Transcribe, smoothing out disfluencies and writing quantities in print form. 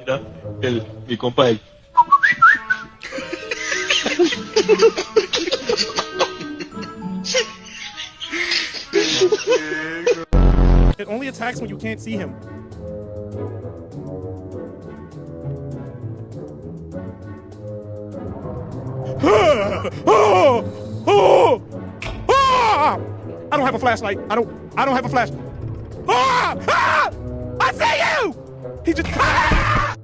Mira, mi compa él. It only attacks when you can't see him. I don't have a flashlight. I don't have a flash. I see you! He just.